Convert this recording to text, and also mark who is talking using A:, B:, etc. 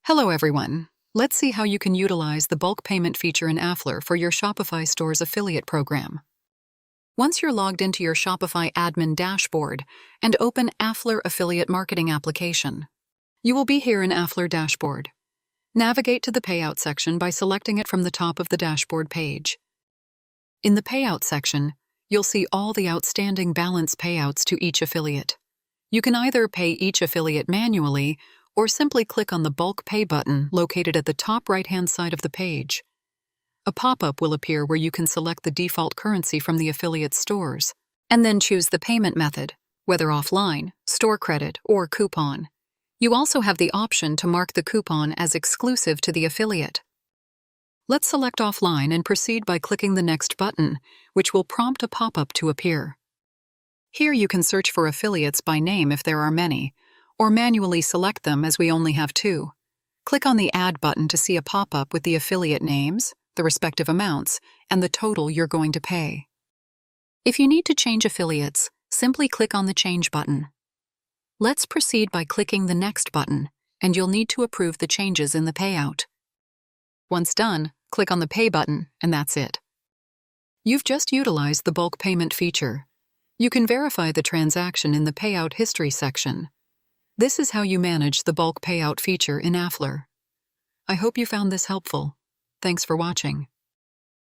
A: Hello everyone. Let's see how you can utilize the bulk payment feature in Afflr for your Shopify store's affiliate program. Once you're logged into your Shopify admin dashboard and open Afflr Affiliate Marketing application, you will be here in Afflr Dashboard. Navigate to the Payout section by selecting it from the top of the dashboard page. In the Payout section, you'll see all the outstanding balance payouts to each affiliate. You can either pay each affiliate manually or simply click on the Bulk Pay button located at the top right-hand side of the page. A pop-up will appear where you can select the default currency from the affiliate's stores, and then choose the payment method, whether offline, store credit, or coupon. You also have the option to mark the coupon as exclusive to the affiliate. Let's select offline and proceed by clicking the next button, which will prompt a pop-up to appear. Here you can search for affiliates by name if there are many, or manually select them as we only have 2. Click on the Add button to see a pop-up with the affiliate names, the respective amounts, and the total you're going to pay. If you need to change affiliates, simply click on the Change button. Let's proceed by clicking the Next button, and you'll need to approve the changes in the payout. Once done, click on the Pay button, and that's it. You've just utilized the bulk payment feature. You can verify the transaction in the Payout History section. This is how you manage the bulk payout feature in Afflr. I hope you found this helpful. Thanks for watching.